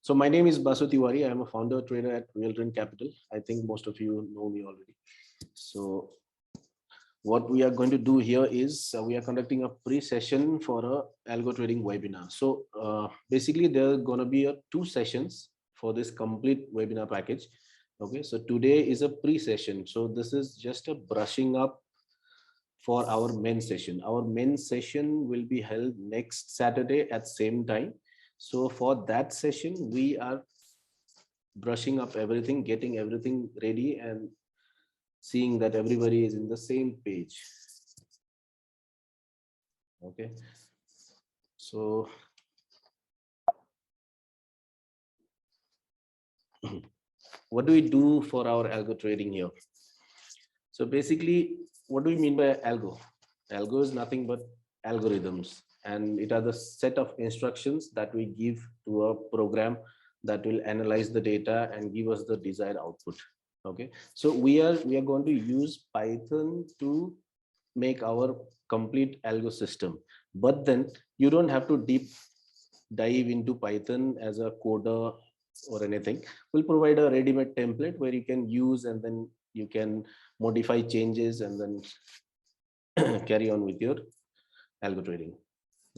So my name is Basu Tiwari. I am a founder trader at Real Trend Capital. I think most of you know me already. So what we are going to do here is we are conducting a pre-session for a algo trading webinar. So basically there are going to be two sessions for this complete webinar package. Okay, so today is a pre-session. So this is just a brushing up for our main session. Our main session will be held next Saturday at same time. So for that session, we are brushing up everything, getting everything ready and seeing that everybody is in the same page. Okay. So what do we do for our algo trading here? So basically, what do we mean by algo? Algo is nothing but algorithms, and it are the set of instructions that we give to a program that will analyze the data and give us the desired output. Okay, so we are going to use Python to make our complete algo system, but then you don't have to deep dive into Python as a coder or anything. We'll provide a ready-made template where you can use, and then you can modify changes and then carry on with your algo trading.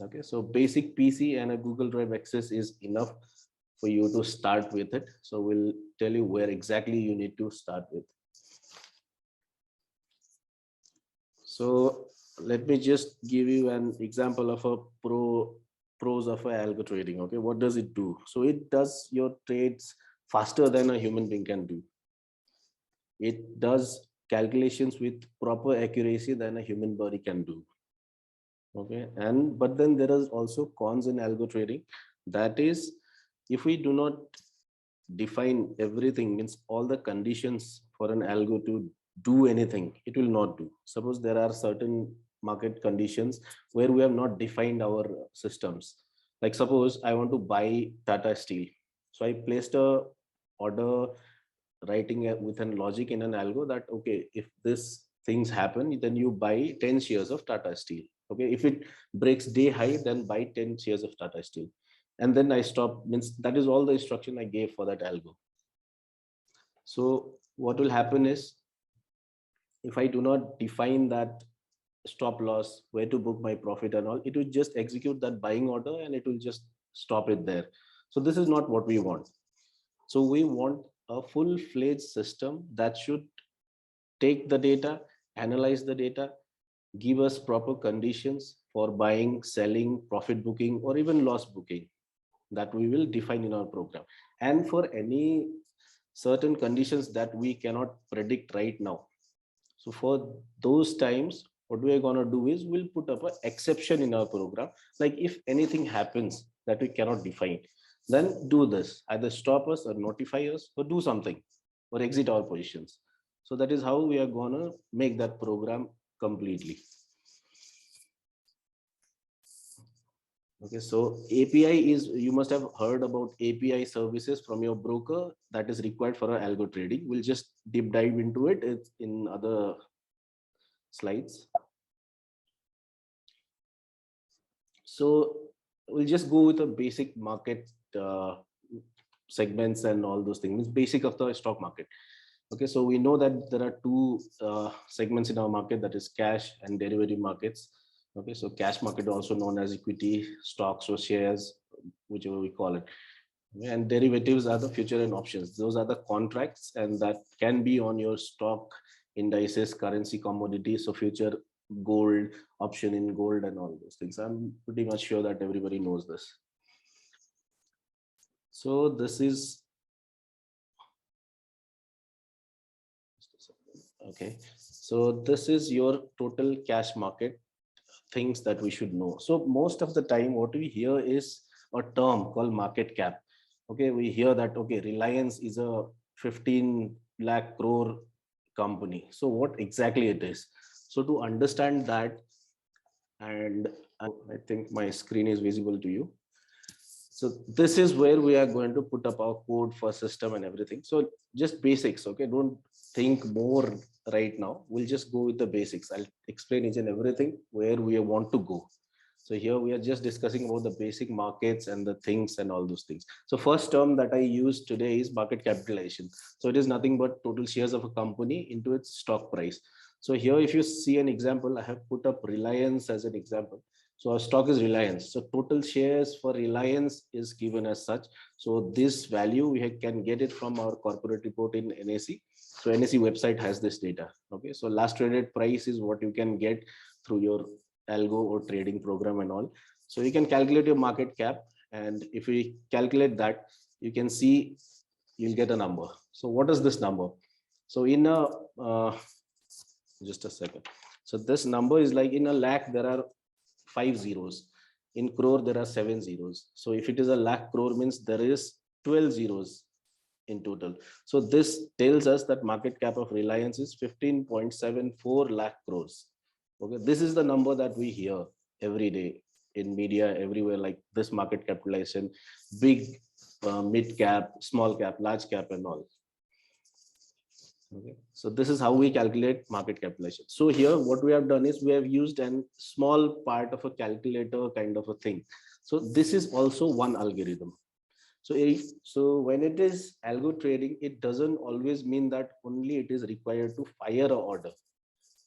Okay, so basic PC and a Google Drive access is enough for you to start with it. So we'll tell you where exactly you need to start with. So let me just give you an example of a pros of a algo trading. Okay, what does it do? So it does your trades faster than a human being can do. It does calculations with proper accuracy than a human body can do. Okay, and but then there is also cons in algo trading. That is, if we do not define everything, means all the conditions for an algo to do anything, it will not do. Suppose there are certain market conditions where we have not defined our systems. Like suppose I want to buy Tata Steel, so I placed a order, writing with an logic in an algo that okay, if this things happen, then you buy 10 shares of Tata Steel. Okay, if it breaks day high, then buy 10 shares of Tata Steel, and then I stop. Means that is all the instruction I gave for that algo. So what will happen is, if I do not define that stop loss, where to book my profit and all, it will just execute that buying order and it will just stop it there. So this is not what we want. So we want a full-fledged system that should take the data, analyze the data, give us proper conditions for buying, selling, profit booking, or even loss booking that we will define in our program. And for any certain conditions that we cannot predict right now, so for those times, what we are going to do is we'll put up an exception in our program. Like if anything happens that we cannot define, then do this, either stop us or notify us or do something or exit our positions. So that is how we are going to make that program completely. Okay, so API is, you must have heard about API services from your broker that is required for our algo trading. We'll just deep dive into it in other slides. So we'll just go with a basic market segments and all those things, basic of the stock market. Okay, so we know that there are two segments in our market, that is cash and derivative markets. Okay, so cash market also known as equity, stocks or shares, whichever we call it. And derivatives are the future and options. Those are the contracts, and that can be on your stock, indices, currency, commodities, so future, gold, option in gold and all those things. I'm pretty much sure that everybody knows this. So this is, okay, so this is your total cash market, things that we should know. So most of the time what we hear is a term called market cap. Okay, we hear that okay, Reliance is a 15 lakh crore company. So what exactly it is? So to understand that, and I think my screen is visible to you. So this is where we are going to put up our code for system and everything. So just basics, okay? Don't think more right now. We'll just go with the basics. I'll explain each and everything where we want to go. So here we are just discussing about the basic markets and the things and all those things. So first term that I use today is market capitalization. So it is nothing but total shares of a company into its stock price. So here, if you see an example, I have put up Reliance as an example. So our stock is Reliance. So total shares for Reliance is given as such. So this value we can get it from our corporate report in NAC. So NAC website has this data. Okay. So last traded price is what you can get through your algo or trading program and all. So you can calculate your market cap. And if we calculate that, you can see you'll get a number. So what is this number? So in a, just a second. So this number is like in a lakh, there are 5 zeros. In crore, there are 7 zeros. So if it is a lakh crore means there is 12 zeros in total. So this tells us that market cap of Reliance is 15.74 lakh crores. Okay, this is the number that we hear every day in media everywhere, like this market capitalization, big, mid cap, small cap, large cap, and all. Okay, so this is how we calculate market capitalization. So here what we have done is we have used a small part of a calculator kind of a thing. So this is also one algorithm. So when it is algo trading, it doesn't always mean that only it is required to fire a order.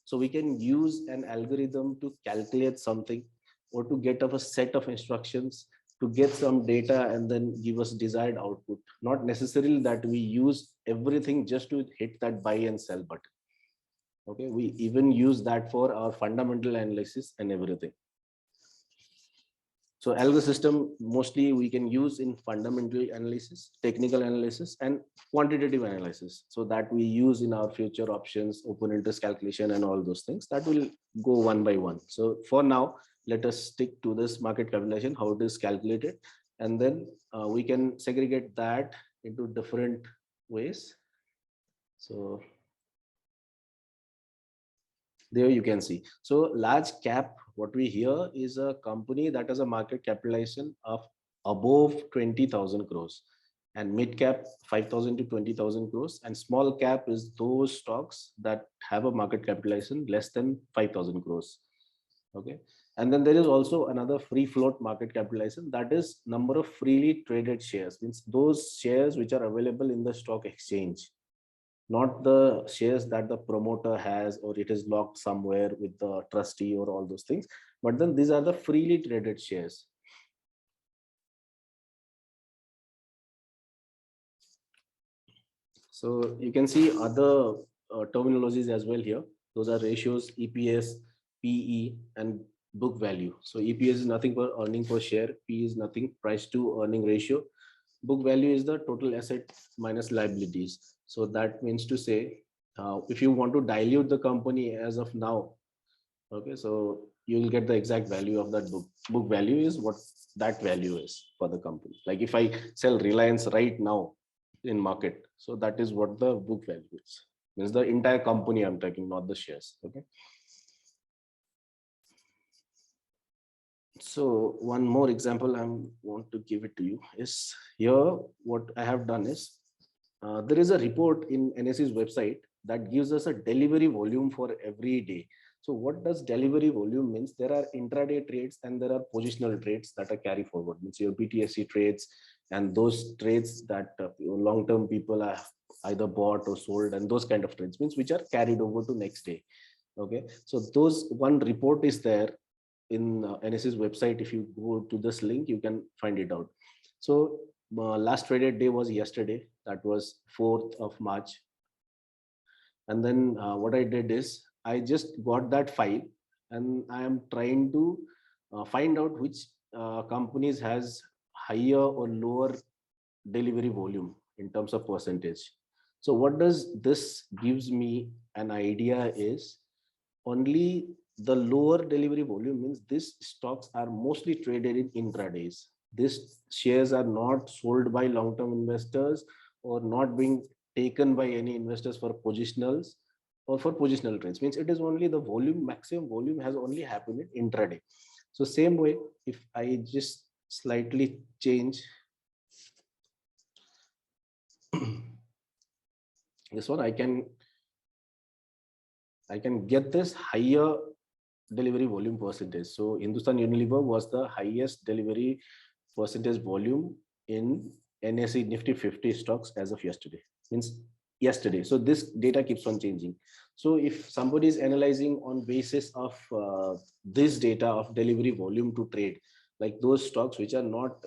So we can use an algorithm to calculate something or to get up a set of instructions to get some data and then give us desired output. Not necessarily that we use everything just to hit that buy and sell button. Okay, we even use that for our fundamental analysis and everything. So algo system mostly we can use in fundamental analysis, technical analysis, and quantitative analysis. So that we use in our future options, open interest calculation, and all those things that will go one by one. So for now, let us stick to this market capitalization, how it is calculated, and then we can segregate that into different ways. So there you can see. So large cap, what we hear is a company that has a market capitalization of above 20,000 crores, and mid cap 5,000 to 20,000 crores, and small cap is those stocks that have a market capitalization less than 5,000 crores. Okay. And then there is also another free float market capitalization, that is number of freely traded shares, means those shares which are available in the stock exchange, not the shares that the promoter has or it is locked somewhere with the trustee or all those things, but then these are the freely traded shares. So you can see other terminologies as well here. Those are ratios, EPS, PE, and book value. So EPS is nothing but earning per share, P is nothing, price to earning ratio. Book value is the total asset minus liabilities. So that means to say, if you want to dilute the company as of now, okay, so you will get the exact value of that book. Book value is what that value is for the company. Like if I sell Reliance right now in market, so that is what the book value is. Means the entire company I'm taking, not the shares. Okay. So one more example I want to give it to you is here. What I have done is there is a report in NSE's website that gives us a delivery volume for every day. So what does delivery volume means? There are intraday trades and there are positional trades that are carry forward, means your BTSC trades and those trades that long-term people are either bought or sold, and those kind of trades means which are carried over to next day. Okay, so those one report is there in NSE's website. If you go to this link, you can find it out. So last traded day was yesterday, that was 4th of March. And then what I did is I just got that file and I am trying to find out which companies has higher or lower delivery volume in terms of percentage. So what does this gives me an idea is only the lower delivery volume means these stocks are mostly traded in intradays. These shares are not sold by long-term investors or not being taken by any investors for positionals or for positional trades. Means it is only the volume, maximum volume has only happened in intraday. So same way, if I just slightly change this one, I can get this higher delivery volume percentage. So Hindustan Unilever was the highest delivery percentage volume in NSE Nifty 50 stocks as of yesterday. Means yesterday. So this data keeps on changing. So if somebody is analyzing on basis of this data of delivery volume to trade, like those stocks which are not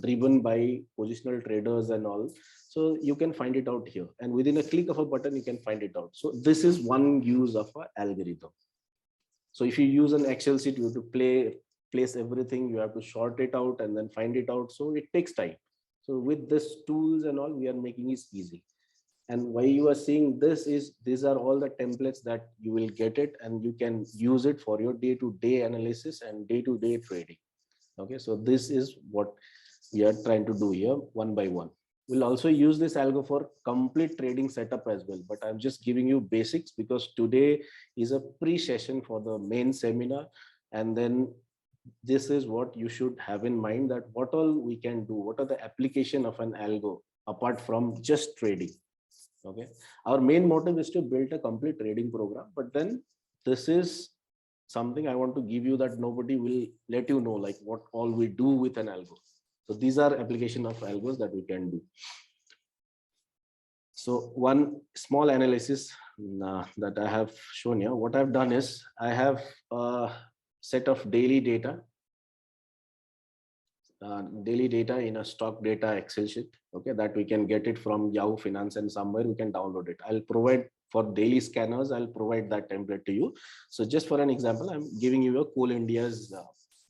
driven by positional traders and all, so you can find it out here, and within a click of a button you can find it out. So this is one use of an algorithm. So if you use an Excel sheet, you have to place everything, you have to sort it out and then find it out. So it takes time. So with this tools and all, we are making it easy. And why you are seeing this is these are all the templates that you will get it, and you can use it for your day-to-day analysis and day-to-day trading. Okay, so this is what we are trying to do here one by one. We'll also use this algo for complete trading setup as well, but I'm just giving you basics because today is a pre-session for the main seminar. And then this is what you should have in mind, that what all we can do, what are the application of an algo apart from just trading. Okay, our main motive is to build a complete trading program, but then this is something I want to give you that nobody will let you know, like what all we do with an algo. So these are application of algos that we can do. So one small analysis that I have shown here, what I've done is I have a set of daily data in a stock data Excel sheet. Okay, that we can get it from Yahoo Finance, and somewhere we can download it. I'll provide for daily scanners, I'll provide that template to you. So just for an example, I'm giving you a Coal India's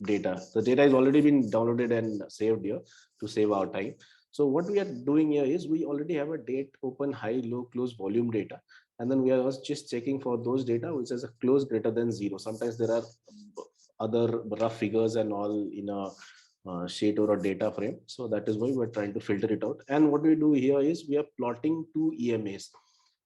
data. The data has already been downloaded and saved here to save our time. So what we are doing here is we already have a date open, high, low, close volume data. And then we are just checking for those data which has a close greater than 0. Sometimes there are other rough figures and all in a sheet or a data frame. So that is why we're trying to filter it out. And what we do here is we are plotting two EMAs,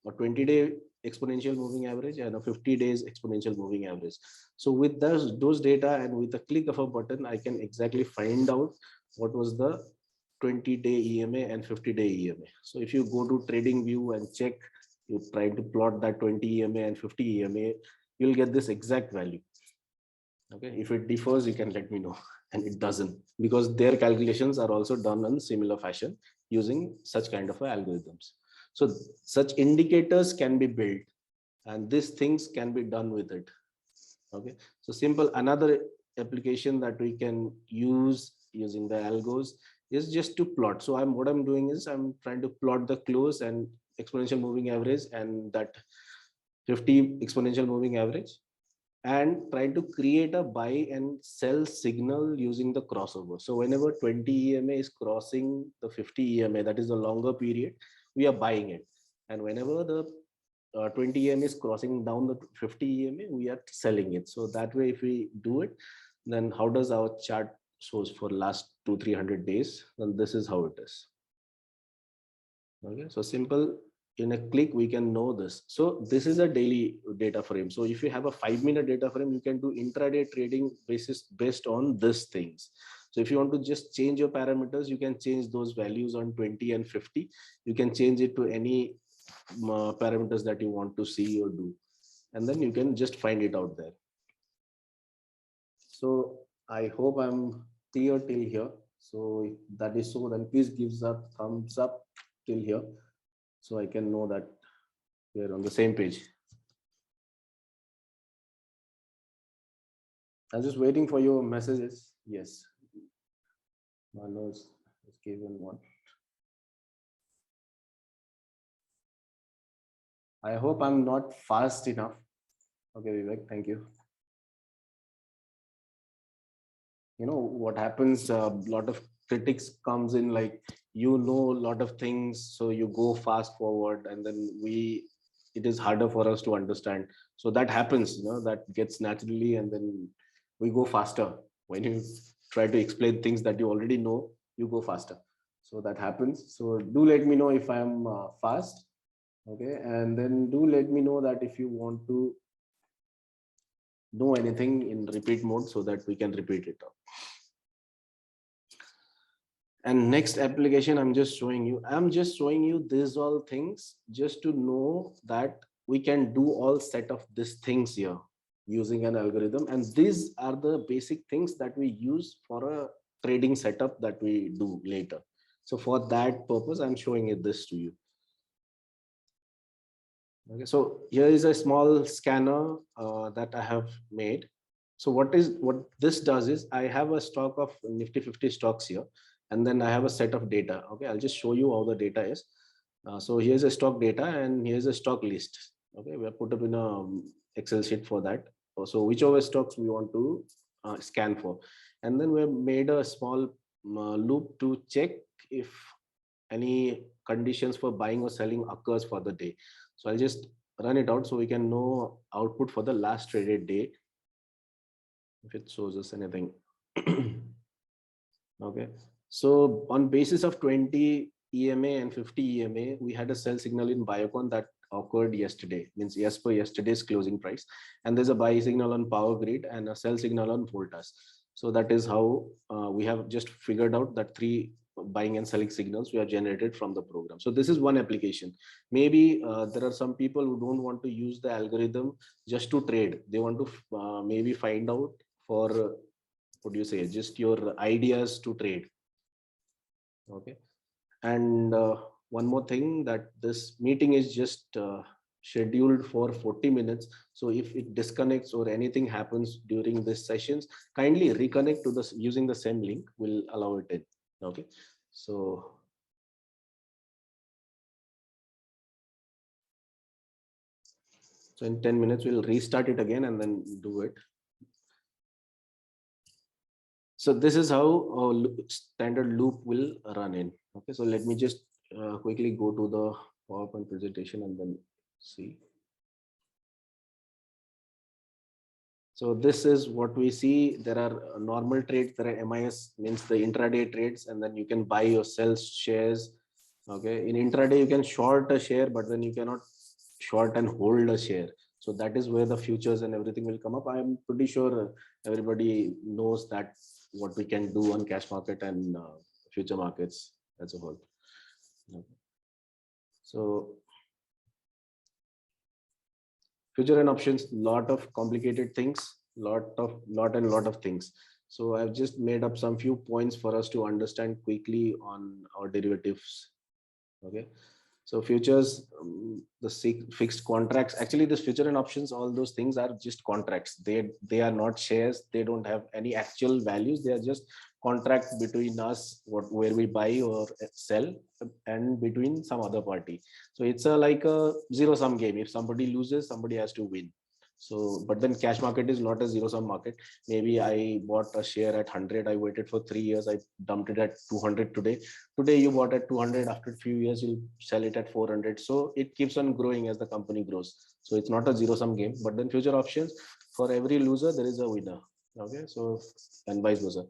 a 20-day exponential moving average and a 50 days exponential moving average. So with those data and with a click of a button, I can exactly find out what was the 20-day EMA and 50-day EMA. So if you go to Trading View and check, you try to plot that 20 EMA and 50 EMA, you'll get this exact value. Okay, if it differs, you can let me know. And it doesn't, because their calculations are also done in similar fashion using such kind of algorithms. So such indicators can be built, and these things can be done with it. Okay, so simple. Another application that we can use using the algos is just to plot. So what I'm doing is I'm trying to plot the close and exponential moving average and that 50 exponential moving average, and try to create a buy and sell signal using the crossover. So whenever 20 EMA is crossing the 50 EMA, that is a longer period, we are buying it. And whenever the 20 EMA is crossing down the 50 EMA, we are selling it. So that way, if we do it, then how does our chart shows for last 200-300 days? Then this is how it is. Okay, so simple. In a click we can know this. So this is a daily data frame. So if you have a 5-minute data frame, you can do intraday trading based on these things. So if you want to just change your parameters, you can change those values on 20 and 50. You can change it to any parameters that you want to see or do, and then you can just find it out there. So I hope I'm clear till here. So if that is so, then please give a thumbs up till here, so I can know that we're on the same page. I'm just waiting for your messages. Yes. Manoj has given one. I hope I'm not fast enough. Okay, Vivek, thank you. You know what happens, a lot of critics comes in, like, you know, a lot of things, so you go fast forward, and then it is harder for us to understand. So that happens, you know, that gets naturally, and then we go faster. When you try to explain things that you already know, you go faster. So that happens. So do let me know if I'm fast. Okay, and then do let me know that if you want to know anything in repeat mode, so that we can repeat it. And next application I'm just showing you these all things just to know that we can do all set of these things here. using an algorithm. And these are the basic things that we use for a trading setup that we do later. So for that purpose, I'm showing it this to you. Okay, so here is a small scanner that I have made. So what this does is I have a stock of Nifty 50 stocks here, and then I have a set of data. Okay, I'll just show you how the data is. So here's a stock data, and here's a stock list. Okay, we have put up in a Excel sheet for that. So whichever stocks we want to scan for, and then we have made a small loop to check if any conditions for buying or selling occurs for the day. So I'll just run it out so we can know output for the last traded day if it shows us anything. Okay, so on basis of 20 EMA and 50 EMA, we had a sell signal in Biocon that occurred yesterday, means yes per yesterday's closing price, and there's a buy signal on Power Grid and a sell signal on Voltas. So that is how we have just figured out that three buying and selling signals we have generated from the program. So this is one application. Maybe there are some people who don't want to use the algorithm just to trade. They want to maybe find out for what do you say, just your ideas to trade. Okay, and one more thing, that this meeting is just scheduled for 40 minutes. So if it disconnects or anything happens during this sessions, kindly reconnect to this using the same link, will allow it in. Okay, so in 10 minutes we'll restart it again and then do it. So this is how standard loop will run in. Okay, so let me just quickly go to the PowerPoint presentation and then see. So this is what we see. There are normal trades. There are MIS, means the intraday trades, and then you can buy or sell shares. Okay, in intraday you can short a share, but then you cannot short and hold a share. So that is where the futures and everything will come up. I'm pretty sure everybody knows that what we can do on cash market and future markets as a whole. Okay. So future and options, lot of complicated things, lot of things. So I've just made up some few points for us to understand quickly on our derivatives. Okay, so futures, the fixed contracts, actually this future and options, all those things are just contracts. They are not shares. They don't have any actual values. They are just contract between us, where we buy or sell, and between some other party. So it's a like a zero sum game. If somebody loses, somebody has to win. So but then cash market is not a zero sum market. Maybe I bought a share at 100, I waited for 3 years, I dumped it at 200 today you bought at 200, after a few years you'll sell it at 400. So it keeps on growing as the company grows. So it's not a zero sum game. But then future options, for every loser there is a winner. Okay, so and vice versa.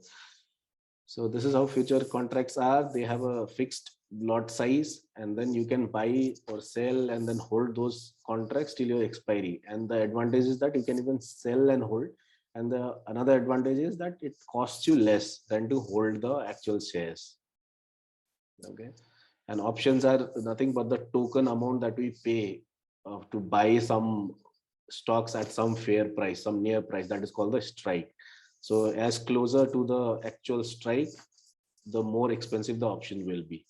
So this is how future contracts are. They have a fixed lot size, and then you can buy or sell and then hold those contracts till your expiry. And the advantage is that you can even sell and hold. And the another advantage is that it costs you less than to hold the actual shares. Okay, and options are nothing but the token amount that we pay to buy some stocks at some fair price, some near price, that is called the strike. So as closer to the actual strike, the more expensive the option will be.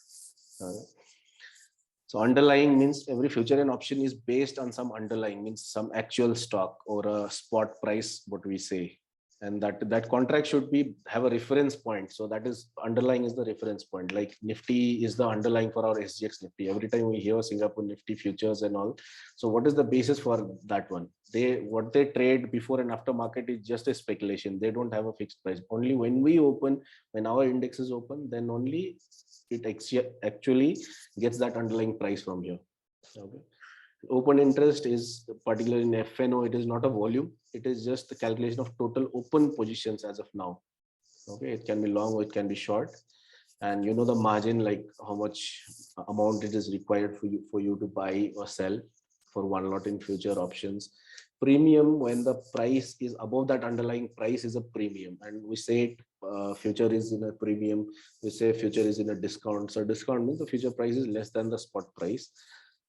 So underlying means every future and option is based on some underlying, means some actual stock or a spot price, what we say. And that contract should be have a reference point. So that is underlying is the reference point. Like Nifty is the underlying for our SGX Nifty. Every time we hear Singapore Nifty futures and all. So what is the basis for that one? What they trade before and after market is just a speculation. They don't have a fixed price. Only when we open, when our index is open, then only it actually gets that underlying price from here. Okay. Open interest is particularly in FNO, it is not a volume, it is just the calculation of total open positions as of now. Okay, it can be long or it can be short, and you know the margin, like how much amount it is required for you to buy or sell for one lot in future options. Premium, when the price is above that underlying price, is a premium, and we say future is in a premium, we say future is in a discount. So discount means the future price is less than the spot price.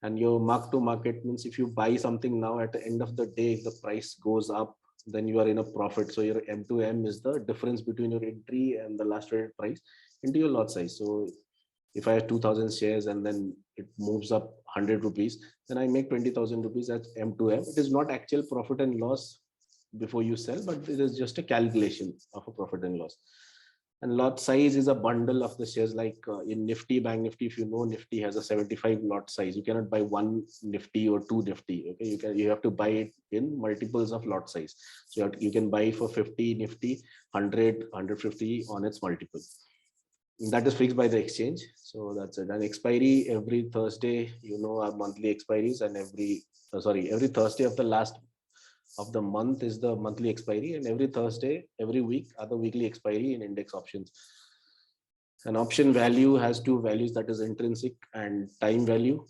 And your mark to market means if you buy something now, at the end of the day, if the price goes up, then you are in a profit. So your M to M is the difference between your entry and the last traded price into your lot size. So if I have 2,000 shares and then it moves up 100 rupees, then I make 20,000 rupees as M to M. It is not actual profit and loss before you sell, but it is just a calculation of a profit and loss. And lot size is a bundle of the shares, like in Nifty, Bank Nifty. If you know, Nifty has a 75 lot size. You cannot buy one Nifty or two Nifty. Okay, you have to buy it in multiples of lot size. So you can buy for 50 Nifty, 100, 150 on its multiple. That is fixed by the exchange. So that's it. And expiry every Thursday, our monthly expiries, and every Thursday of the last of the month is the monthly expiry, and every Thursday every week are the weekly expiry in index options. An option value has two values, that is intrinsic and time value.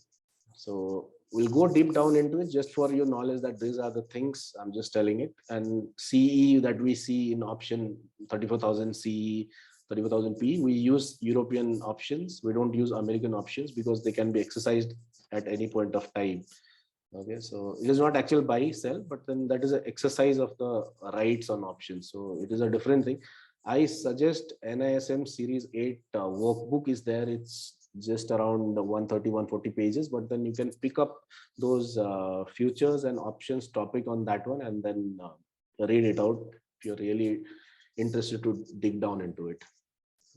So we'll go deep down into it just for your knowledge that these are the things I'm just telling it. And CE that we see in option 34,000 CE, 34,000 P, we use European options. We don't use American options because they can be exercised at any point of time. Okay, so it is not actual buy sell, but then that is an exercise of the rights on options. So it is a different thing. I suggest NISM series 8 workbook is there. It's just around 130 140 pages, but then you can pick up those futures and options topic on that one, and then read it out if you're really interested to dig down into it.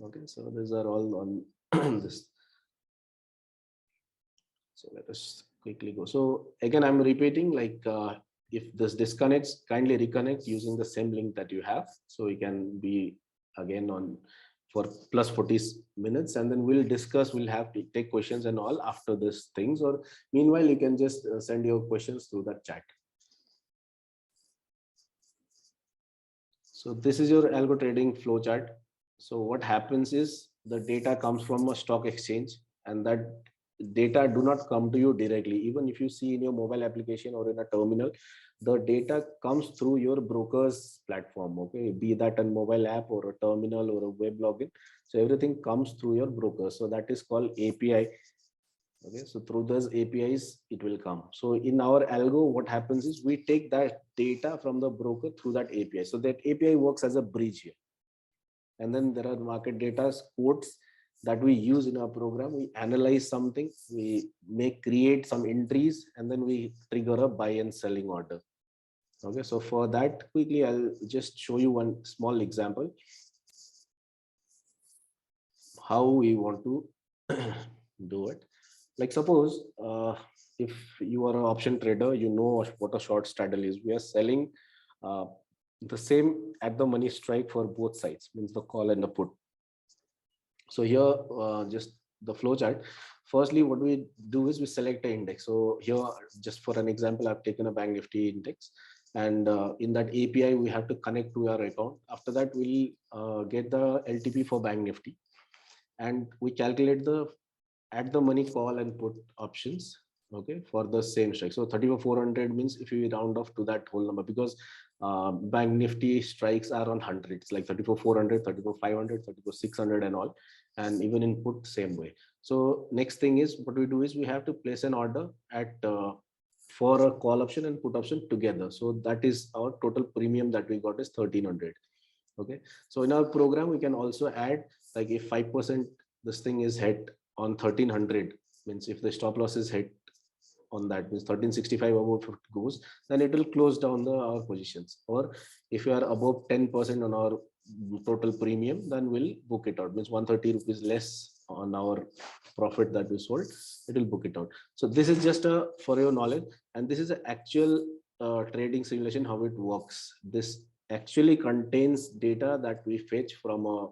Okay, so these are all on this. So let us quickly go. So again, I'm repeating, like if this disconnects, kindly reconnect using the same link that you have. So we can be again on for plus 40 minutes, and then we'll discuss, we'll have to take questions and all after this things, or meanwhile, you can just send your questions through that chat. So this is your algo trading flow chart. So what happens is the data comes from a stock exchange, and that data do not come to you directly. Even if you see in your mobile application or in a terminal, the data comes through your broker's platform. Okay, be that a mobile app or a terminal or a web login. So everything comes through your broker. So that is called API. Okay, so through those APIs, it will come. So in our algo, what happens is we take that data from the broker through that API. So that API works as a bridge here. And then there are market data quotes that we use in our program. We analyze something, we create some entries, and then we trigger a buy and selling order. Okay, so for that, quickly, I'll just show you one small example how we want to do it. Like suppose if you are an option trader, you know what a short straddle is. We are selling the same at the money strike for both sides, means the call and the put. So here, just the flow chart. Firstly, what we do is we select an index. So here, just for an example, I've taken a Bank Nifty index, and in that API, we have to connect to our account. After that, we'll get the LTP for Bank Nifty, and we calculate the at the money call and put options, okay, for the same strike. So 34,400 means if we round off to that whole number, because Bank Nifty strikes are on hundreds, like 34,400, 34,500, 34,600 and all, and even in put same way. So next thing is what we do is we have to place an order at for a call option and put option together. So that is our total premium that we got is 1,300. Okay, so in our program we can also add, like if 5% this thing is hit on 1,300, means if the stop loss is hit on that, means 1,365 above, if it goes, then it will close down our positions. Or if you are above 10% on our total premium, then we'll book it out, means 130 rupees less on our profit that we sold, it will book it out. So this is just for your knowledge, and this is an actual trading simulation how it works. This actually contains data that we fetch from a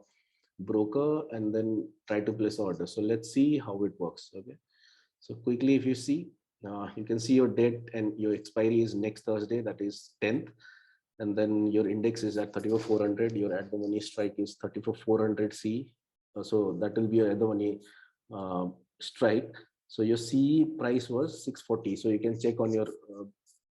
broker and then try to place order. So let's see how it works. Okay, so quickly, if you see, you can see your date and your expiry is next Thursday, that is 10th, and then your index is at 34,400. Your at the money strike is 34,400 C. So that will be your at the money strike. So your C price was 640. So you can check on your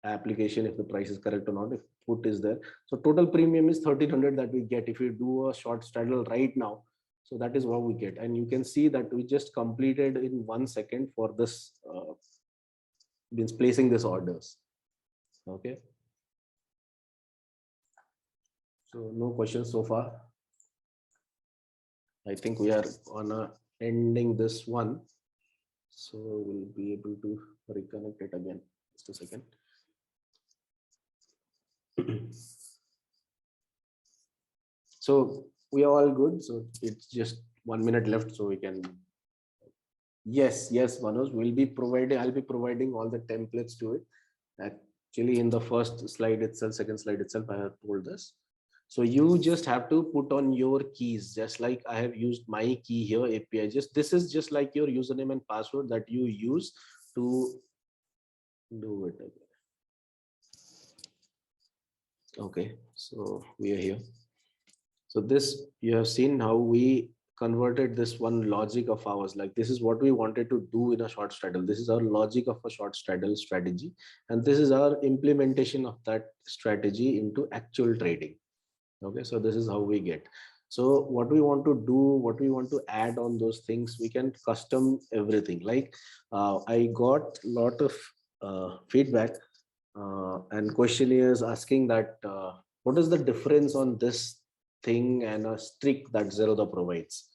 application if the price is correct or not, if put is there. So total premium is 1,300 that we get if you do a short straddle right now. So that is what we get, and you can see that we just completed in 1 second for this means placing this orders. Okay, So no questions so far. I think we are on a ending this one. So we'll be able to reconnect it again. Just a second. So we are all good. So it's just 1 minute left. So we can. Yes, Manoj, I'll be providing all the templates to it. Actually, in the first slide itself, second slide itself, I have told this. So you just have to put on your keys, just like I have used my key here, API. This is just like your username and password that you use to do it again. Okay, so we are here. So this, you have seen how we converted this one logic of ours. Like this is what we wanted to do in a short straddle. This is our logic of a short straddle strategy. And this is our implementation of that strategy into actual trading. Okay, so this is how we get. So what we want to do, what we want to add on those things, we can custom everything. Like I got a lot of feedback and questionnaires asking that what is the difference on this thing and a streak that Zerodha provides.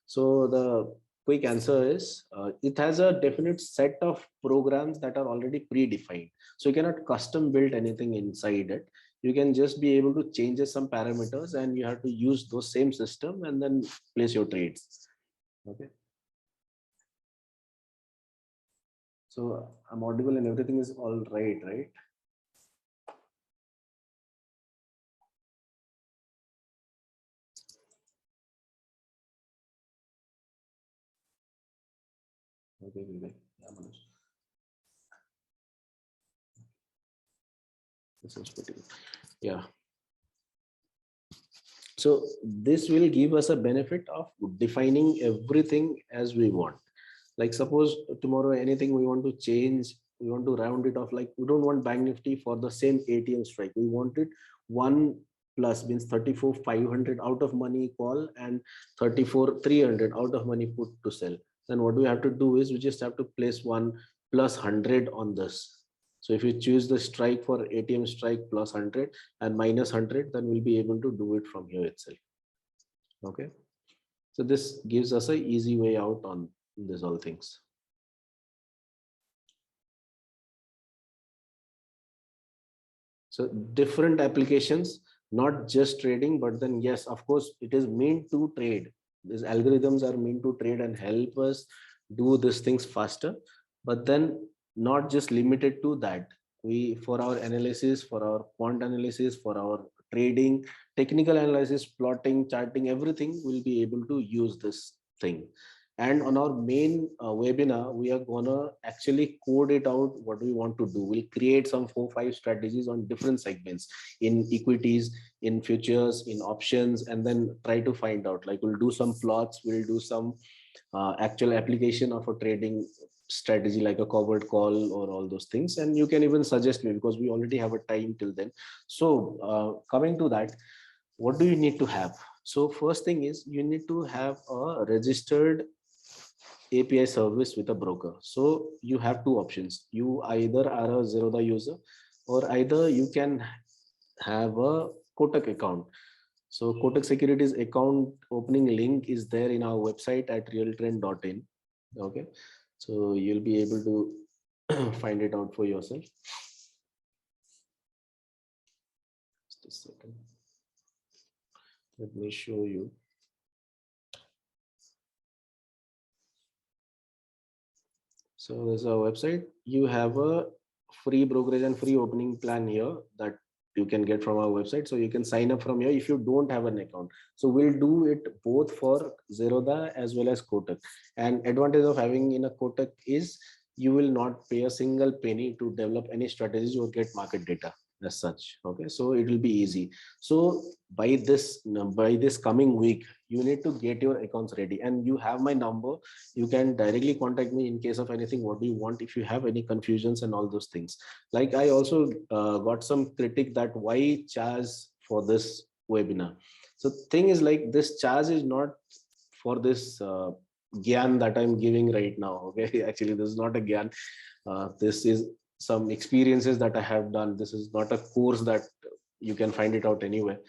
So the quick answer is it has a definite set of programs that are already predefined. So you cannot custom build anything inside it. You can just be able to change some parameters and you have to use those same system and then place your trades. Okay. So I'm audible and everything is all right, right? Okay, Vivek. Yeah, Manoj. This is pretty good. Yeah. So this will give us a benefit of defining everything as we want. Like suppose tomorrow anything we want to change, we want to round it off. Like we don't want Bank Nifty for the same ATM strike. We want it 1 plus means 34,500 out of money call and 34,300 out of money put to sell. Then what we have to do is we just have to place 1 plus 100 on this. So if you choose the strike for ATM strike plus 100 and minus 100, then we'll be able to do it from here itself. Okay. So this gives us a easy way out on this all things. So different applications, not just trading, but then yes, of course, it is meant to trade. These algorithms are meant to trade and help us do these things faster, but then not just limited to that. We, for our analysis, for our quant analysis, for our trading, technical analysis, plotting, charting, everything will be able to use this thing. And on our main webinar, we are gonna actually code it out what we want to do. We'll create some 4-5 strategies on different segments in equities, in futures, in options, and then try to find out. Like we'll do some plots, we'll do some actual application of a trading strategy like a covered call or all those things. And you can even suggest me because we already have a time till then. So coming to that, what do you need to have? So first thing is you need to have a registered API service with a broker. So you have two options. You either are a Zerodha user or either you can have a Kotak account. So Kotak Securities account opening link is there in our website at realtrend.in. Okay. So you'll be able to find it out for yourself. Just a second. Let me show you. So there's a website. You have a free brokerage and free opening plan here that you can get from our website. So you can sign up from here if you don't have an account. So we'll do it both for Zerodha as well as Kotak. And advantage of having in a Kotak is you will not pay a single penny to develop any strategies or get market data as such. Okay, so it will be easy. So by this coming week, you need to get your accounts ready, and you have my number. You can directly contact me in case of anything what do you want, if you have any confusions and all those things. Like I also got some critic that why charge for this webinar. So thing is like this charge is not for this gyan that I'm giving right now. Okay, actually this is not a gyan. This is some experiences that I have done. This is not a course that you can find it out anywhere.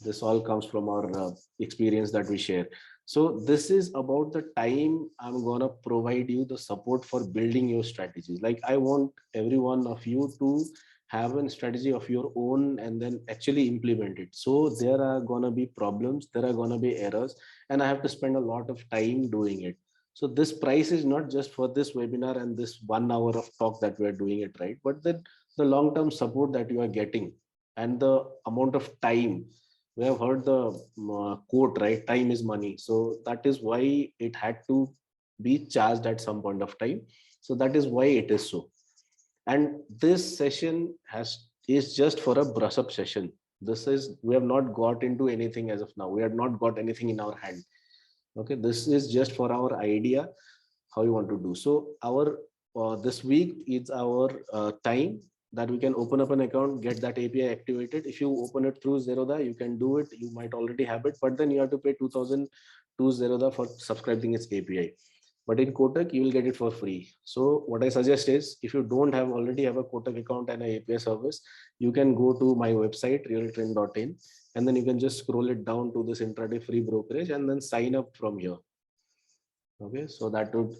This all comes from our experience that we share. So this is about the time I'm going to provide you the support for building your strategies. Like I want every one of you to have a strategy of your own and then actually implement it. So there are going to be problems, there are going to be errors, and I have to spend a lot of time doing it. So this price is not just for this webinar and this 1 hour of talk that we are doing it, right? But then the long term support that you are getting and the amount of time. We have heard the quote, right? Time is money. So that is why it had to be charged at some point of time. So that is why it is so. And this session has is just for a brush up session. This is, we have not got into anything as of now. We have not got anything in our hand. Okay, this is just for our idea how you want to do. So our this week is our time that we can open up an account, get that API activated. If you open it through Zerodha, you can do it. You might already have it, but then you have to pay 2000 to Zerodha for subscribing its API. But in Kotak, you will get it for free. So what I suggest is, if you don't have already have a Kotak account and a API service, you can go to my website realtrend.in, and then you can just scroll it down to this intraday free brokerage and then sign up from here. Okay, so that would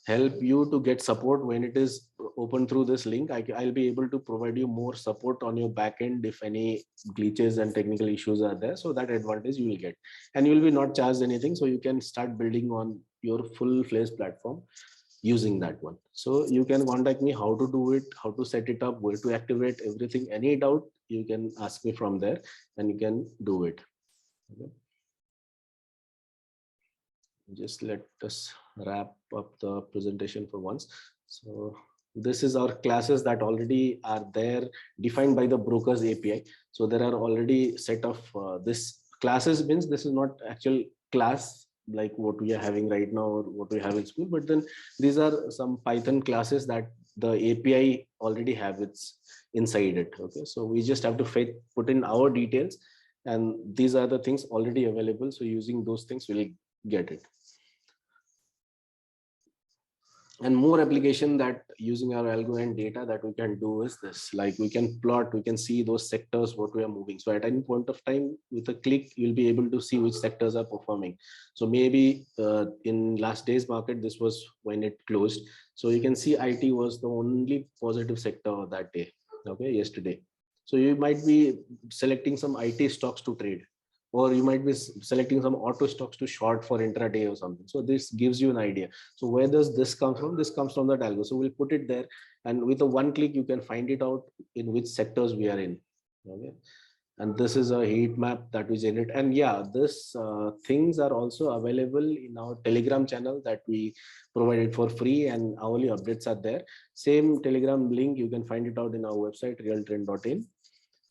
help you to get support when it is open through this link. I'll be able to provide you more support on your backend if any glitches and technical issues are there. So that advantage you will get, and you will be not charged anything. So you can start building on your full-fledged platform using that one. So you can contact me how to do it, how to set it up, where to activate everything. Any doubt, you can ask me from there, and you can do it. Okay. Just let us wrap up the presentation for once. So this is our classes that already are there, defined by the brokers API. So there are already set of this classes, means this is not actual class like what we are having right now or what we have in school, but then these are some Python classes that the API already have its inside it. Okay, so we just have to put in our details, and these are the things already available. So using those things, we'll get it. And more application that using our algo and data that we can do is this, like we can plot, we can see those sectors what we are moving. So at any point of time, with a click, you'll be able to see which sectors are performing. So maybe in last day's market, this was when it closed. So you can see IT was the only positive sector that day. Okay, yesterday. So you might be selecting some IT stocks to trade, or you might be selecting some auto stocks to short for intraday or something. So this gives you an idea. So where does this come from? This comes from that algo. So we'll put it there, and with a one click, you can find it out in which sectors we are in. Okay. And this is a heat map that we generate. And yeah, this things are also available in our Telegram channel that we provided for free, and hourly updates are there. Same Telegram link, you can find it out in our website, realtrend.in.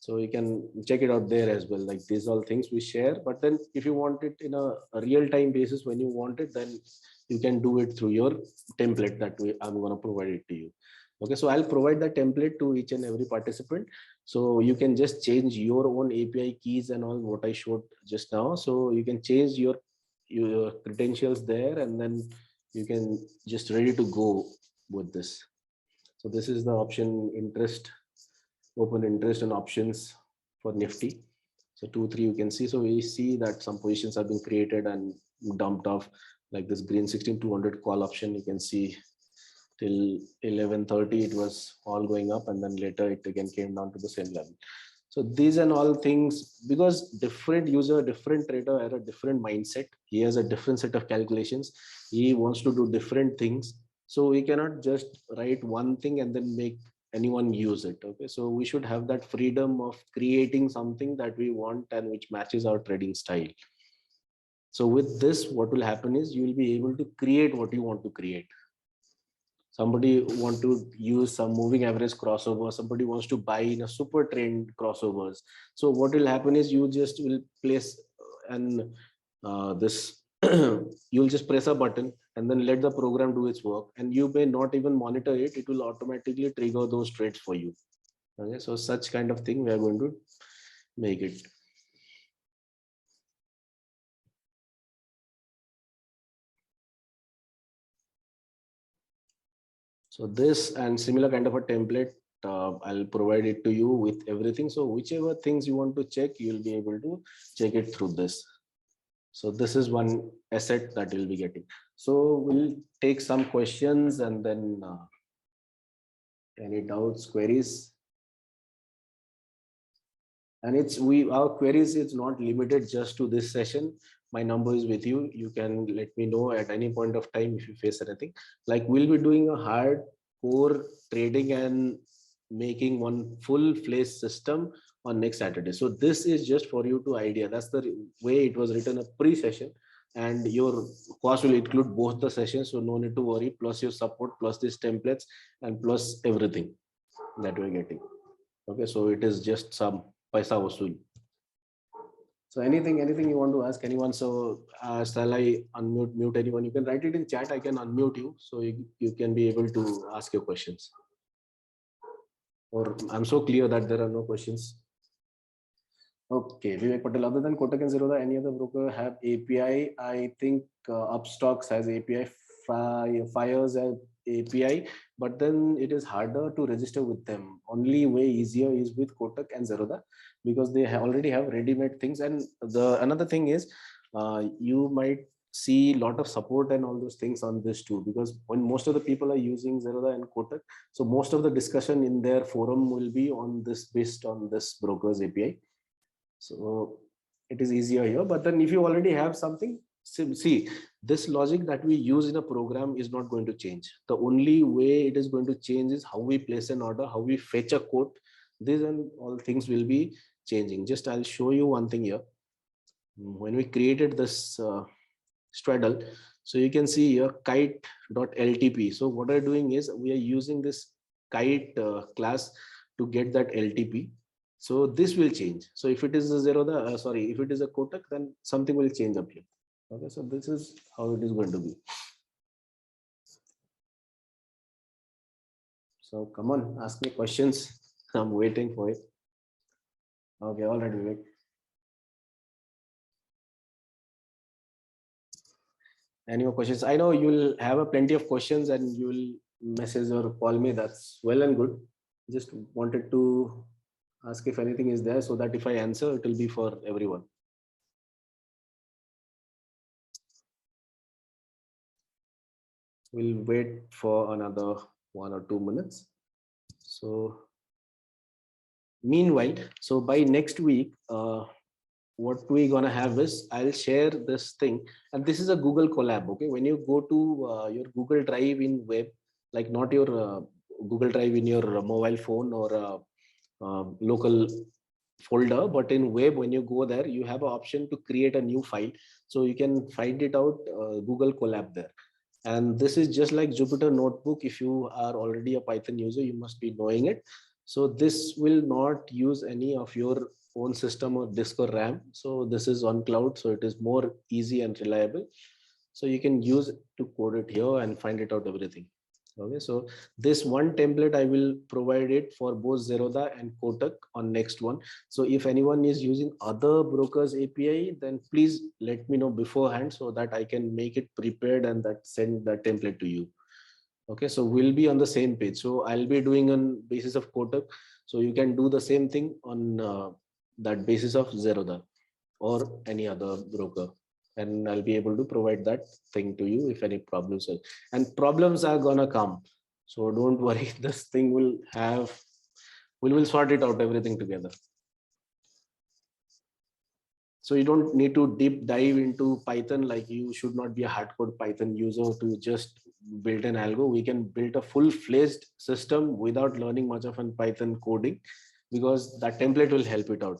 So you can check it out there as well. Like these all things we share, but then if you want it in a real-time basis, when you want it, then you can do it through your template that I'm going to provide it to you. Okay, so I'll provide the template to each and every participant, so you can just change your own API keys and all what I showed just now. So you can change your credentials there, and then you can just ready to go with this. So this is the option interest, open interest and options for Nifty. So 2, 3 you can see. So we see that some positions have been created and dumped off, like this green 16200 call option. You can see till 11:30 it was all going up, and then later it again came down to the same level. So these and all things, because different user, different trader had a different mindset. He has a different set of calculations. He wants to do different things. So we cannot just write one thing and then make anyone use it. Okay, so we should have that freedom of creating something that we want and which matches our trading style. So with this, what will happen is you will be able to create what you want to create. Somebody want to use some moving average crossover, somebody wants to buy in a super trend crossovers. So what will happen is you just will place and this you'll just press a button and then let the program do its work, and you may not even monitor it, it will automatically trigger those trades for you. Okay, so such kind of thing we are going to make it. So this and similar kind of a template I'll provide it to you with everything. So whichever things you want to check, you'll be able to check it through this. So this is one asset that you'll be getting. So we'll take some questions and then any doubts, queries. And it's our queries, it's not limited just to this session. My number is with you. You can let me know at any point of time if you face anything. Like we'll be doing a hard core trading and making one full-fledged system on next Saturday. So this is just for you to idea. That's the way it was written, a pre-session, and your cost will include both the sessions. So no need to worry. Plus your support, plus these templates, and plus everything that we're getting. Okay, so it is just some paisa vasool. So anything you want to ask anyone? So shall I mute anyone? You can write it in chat. I can unmute you, so you can be able to ask your questions. Or I'm so clear that there are no questions. Okay, Vivek Patel. Other than Kotak and Zerodha, any other broker have API? I think Upstocks has API, Fires has API, but then it is harder to register with them. Only way easier is with Kotak and Zerodha because they already have ready-made things. And the another thing is, you might see a lot of support and all those things on this too, because when most of the people are using Zerodha and Kotak, so most of the discussion in their forum will be on this, based on this broker's API. So it is easier here. But then if you already have something, see, this logic that we use in a program is not going to change. The only way it is going to change is how we place an order, how we fetch a quote. These and all things will be changing. Just I'll show you one thing here. When we created this straddle, so you can see here kite.ltp. So what we're doing is we are using this kite class to get that LTP. So this will change. So if it is a Zerodha, sorry, if it is a Kotak, then something will change up here. Okay, so this is how it is going to be. So come on, ask me questions. I'm waiting for it. Okay, all right, Vivek. Any more questions? I know you'll have a plenty of questions and you'll message or call me. That's well and good. Just wanted to ask if anything is there so that if I answer, it will be for everyone. We'll wait for another 1 or 2 minutes. So meanwhile, so by next week, what we're gonna have is I'll share this thing, and this is a Google collab. Okay, when you go to your Google Drive in web, like not your Google Drive in your mobile phone or local folder, but in web, when you go there, you have an option to create a new file. So you can find it out, Google collab there. And this is just like Jupyter Notebook. If you are already a Python user, you must be knowing it. So this will not use any of your own system or disk or RAM. So this is on cloud, so it is more easy and reliable. So you can use it to code it here and find it out everything. Okay, so this one template I will provide it for both Zerodha and Kotak on next one. So if anyone is using other brokers API, then please let me know beforehand so that I can make it prepared and that send that template to you. Okay, so we'll be on the same page. So I'll be doing on basis of Kotak. So you can do the same thing on that basis of Zerodha or any other broker, and I'll be able to provide that thing to you if any problems are. And problems are gonna come, so don't worry. This thing will have, we will sort it out everything together. So you don't need to deep dive into Python. Like you should not be a hardcore Python user to just build an algo. We can build a full-fledged system without learning much of an Python coding, because that template will help it out.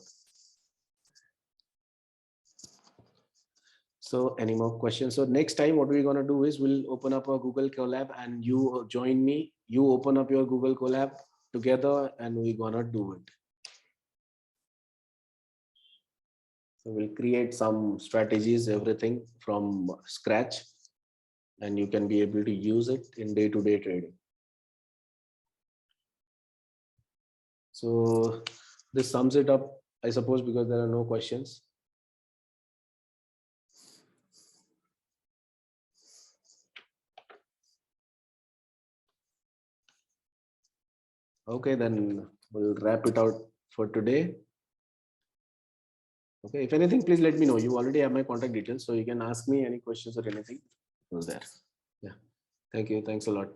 So any more questions? So next time what we're going to do is we'll open up a Google Colab and you join me. You open up your Google Colab together and we're going to do it. So we'll create some strategies, everything from scratch, and you can be able to use it in day-to-day trading. So this sums it up, I suppose, because there are no questions. Okay, then we'll wrap it out for today. Okay, if anything, please let me know. You already have my contact details, so you can ask me any questions or anything. It was there. Yeah. Thank you. Thanks a lot.